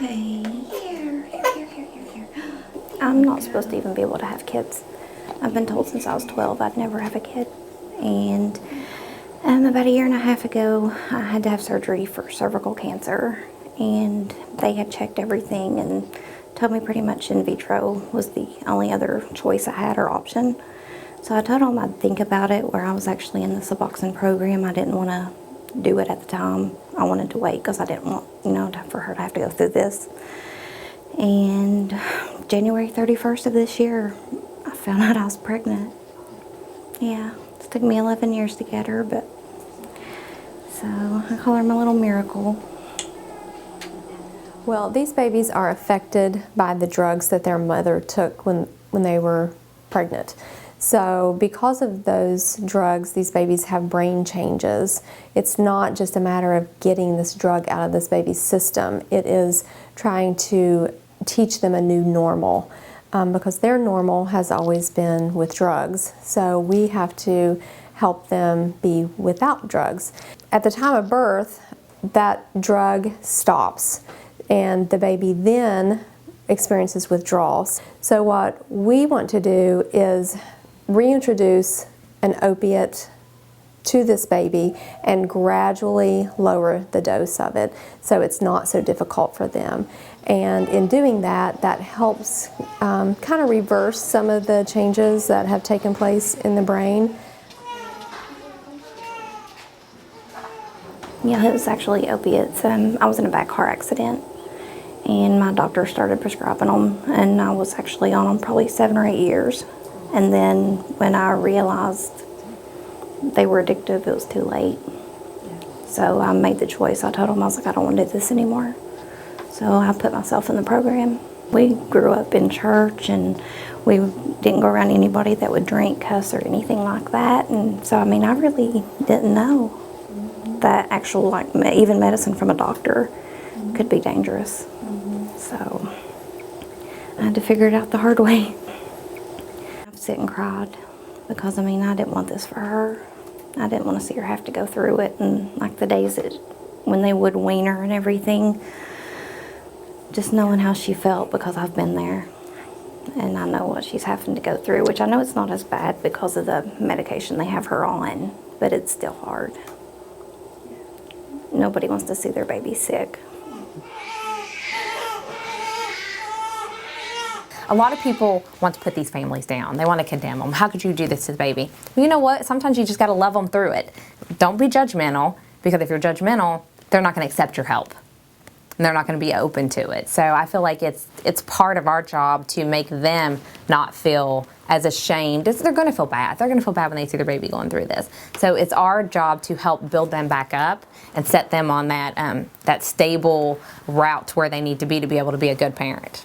Hey, here. I'm not supposed to even be able to have kids. I've been told since I was 12 I'd never have a kid. And about a year and a half ago, I had to have surgery for cervical cancer. And they had checked everything and told me pretty much in vitro was the only other choice I had or option. So I told them I'd think about it, where I was actually in the Suboxone program. I didn't want to do it at the time. I wanted to wait because I didn't want, for her to have to go through this. And January 31st of this year, I found out I was pregnant. Yeah, it took me 11 years to get her, but so I call her my little miracle. Well, these babies are affected by the drugs that their mother took when they were pregnant. So because of those drugs, these babies have brain changes. It's not just a matter of getting this drug out of this baby's system. It is trying to teach them a new normal, because their normal has always been with drugs. So we have to help them be without drugs. At the time of birth, that drug stops, and the baby then experiences withdrawals. So what we want to do is reintroduce an opiate to this baby and gradually lower the dose of it so it's not so difficult for them. And in doing that, that helps kind of reverse some of the changes that have taken place in the brain. Yeah, it was actually opiates. I was in a bad car accident, and my doctor started prescribing them, and I was actually on them probably 7 or 8 years. And then when I realized they were addictive, it was too late. So I made the choice. I told them, I was like, I don't want to do this anymore. So I put myself in the program. We grew up in church, and we didn't go around anybody that would drink, cuss, or anything like that. And so, I mean, I really didn't know that actual, even medicine from a doctor could be dangerous. So I had to figure it out the hard way. I've sit and cried because, I mean, I didn't want this for her. I didn't want to see her have to go through it, and like the days when they would wean her and everything, just knowing how she felt, because I've been there and I know what she's having to go through, which I know it's not as bad because of the medication they have her on, but it's still hard. Nobody wants to see their baby sick. A lot of people want to put these families down. They want to condemn them. How could you do this to the baby? Well, you know what? Sometimes you just got to love them through it. Don't be judgmental, because if you're judgmental, they're not going to accept your help. And they're not going to be open to it. So I feel like it's part of our job to make them not feel as ashamed. They're going to feel bad. They're going to feel bad when they see their baby going through this. So it's our job to help build them back up and set them on that stable route where they need to be able to be a good parent.